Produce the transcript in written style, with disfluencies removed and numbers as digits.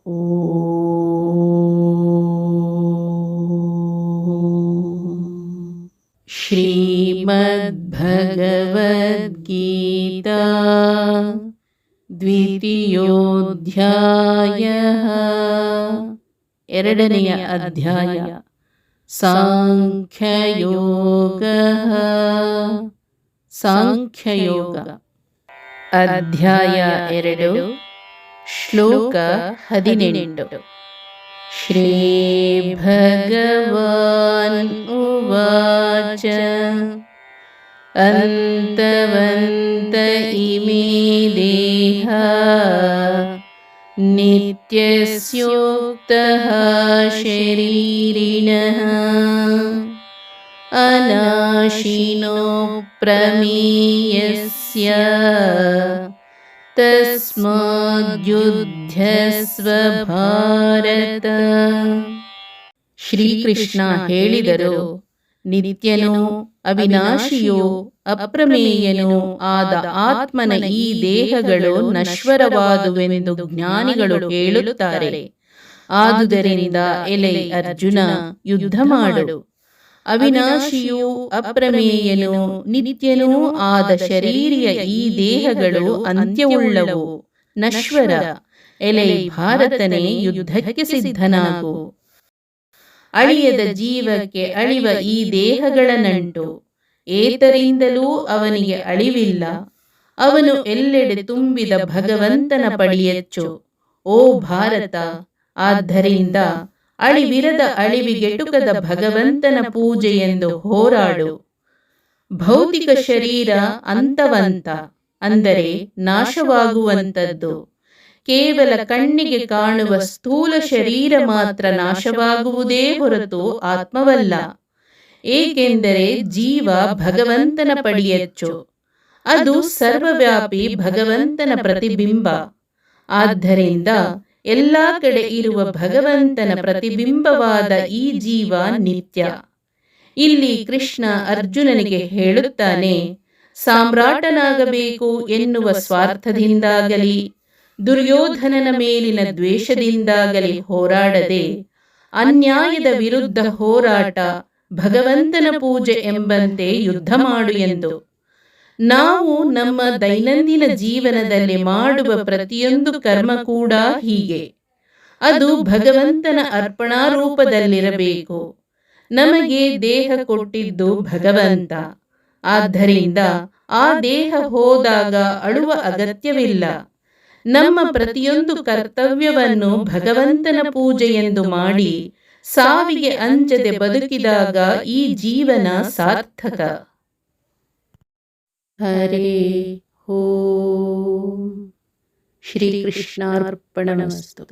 ಶ್ರೀಮದ್ಭಗವದ್ಗೀತಾ ದ್ವಿತೀಯೋಧ್ಯಾಯಃ ಎರಡನೆಯ ಅಧ್ಯಾಯ ಸಾಂಖ್ಯಯೋಗಃ ಸಾಂಖ್ಯಯೋಗ ಅಧ್ಯಾಯ 2 ಶ್ಲೋಕ 18 ಶ್ರೀ ಭಗವಾನ್ ಉವಾಚ ಅಂತವಂತ ಇಮೇ ದೇಹ ನಿತ್ಯಸ್ಯೋಕ್ತಃ ಶರೀರಿಣಃ ಅನಾಶಿನೋ ಪ್ರಮೇಯಸ್ಯ ತಸ್ಮಾದ್ಯುಧ್ಯಸ್ವ ಭಾರತ. ಶ್ರೀಕೃಷ್ಣ ಹೇಳಿದರು, ನಿತ್ಯನೂ ಅವಿನಾಶಿಯೂ ಅಪ್ರಮೇಯನೂ ಆದ ಆತ್ಮನ ಈ ದೇಹಗಳು ನಶ್ವರವಾದುವೆಂದು ಜ್ಞಾನಿಗಳು ಹೇಳುತ್ತಾರೆ. ಆದುದರಿಂದ ಎಲೆ ಅರ್ಜುನ, ಯುದ್ಧ ಮಾಡು. ಅವಿನಾಶಿಯೂ ಅಪ್ರಮೇಯನೂ ನಿತ್ಯನೂ ಆದ ಶರೀರಿಯ ಈ ದೇಹಗಳು ಅಂತ್ಯವುಳ್ಳವು, ನಶ್ವರ. ಎಲೆ ಭಾರತನೇ, ಯುದ್ಧಕ್ಕೆ ಸಿದ್ಧನಾಗು. ಅಳಿಯದ ಜೀವಕ್ಕೆ ಅಳಿವ ಈ ದೇಹಗಳ ನಂಟು, ಏತರಿಂದಲೂ ಅವನಿಗೆ ಅಳಿವಿಲ್ಲ. ಅವನು ಎಲ್ಲೆಡೆ ತುಂಬಿದ ಭಗವಂತನ ಪಡಿಯಚ್ಚು. ಓ ಭಾರತ, ಆದ್ದರಿಂದ ಅಳಿವಿರದ ಅಳಿವಿಗೆಟುಕದ ಭಗವಂತನ ಪೂಜೆಯೆಂದು ಹೋರಾಡು. ಭೌತಿಕ ಶರೀರ ಅಂತವಂತ, ಅಂದರೆ ನಾಶವಾಗುವಂಥದ್ದು. ಕೇವಲ ಕಣ್ಣಿಗೆ ಕಾಣುವ ಸ್ಥೂಲ ಶರೀರ ಮಾತ್ರ ನಾಶವಾಗುವುದೇ ಹೊರತು ಆತ್ಮವಲ್ಲ. ಏಕೆಂದರೆ ಜೀವ ಭಗವಂತನ ಪಡಿಯಚ್ಚು, ಅದು ಸರ್ವವ್ಯಾಪಿ ಭಗವಂತನ ಪ್ರತಿಬಿಂಬ. ಆದ್ದರಿಂದ ಎಲ್ಲ ಕಡೆ ಇರುವ ಭಗವಂತನ ಪ್ರತಿಬಿಂಬವಾದ ಈ ಜೀವ ನಿತ್ಯ. ಇಲ್ಲಿ ಕೃಷ್ಣ ಅರ್ಜುನನಿಗೆ ಹೇಳುತ್ತಾನೆ, ಸಾಮ್ರಾಟನಾಗಬೇಕು ಎನ್ನುವ ಸ್ವಾರ್ಥದಿಂದಾಗಲಿ ದುರ್ಯೋಧನನ ಮೇಲಿನ ದ್ವೇಷದಿಂದಾಗಲಿ ಹೋರಾಡದೆ, ಅನ್ಯಾಯದ ವಿರುದ್ಧ ಹೋರಾಟ, ಭಗವಂತನ ಪೂಜೆ ಎಂಬಂತೆ ಯುದ್ಧ ಮಾಡು ಎಂದು. ನಾವು ನಮ್ಮ ದೈನಂದಿನ ಜೀವನದಲ್ಲಿ ಮಾಡುವ ಪ್ರತಿಯೊಂದು ಕರ್ಮ ಕೂಡ ಹೀಗೆ. ಅದು ಭಗವಂತನ ಅರ್ಪಣಾ ರೂಪದಲ್ಲಿರಬೇಕು. ನಮಗೆ ದೇಹ ಕೊಟ್ಟಿದ್ದು ಭಗವಂತ. ಆದ್ದರಿಂದ ಆ ದೇಹ ಹೋದಾಗ ಅಳುವ ಅಗತ್ಯವಿಲ್ಲ. ನಮ್ಮ ಪ್ರತಿಯೊಂದು ಕರ್ತವ್ಯವನ್ನು ಭಗವಂತನ ಪೂಜೆಯೆಂದು ಮಾಡಿ ಸಾವಿಗೆ ಅಂಜದೆ ಬದುಕಿದಾಗ ಈ ಜೀವನ ಸಾರ್ಥಕ. ಹರೇ ಓಂ. ಶ್ರೀಕೃಷ್ಣಾರ್ಪಣಮಸ್ತು.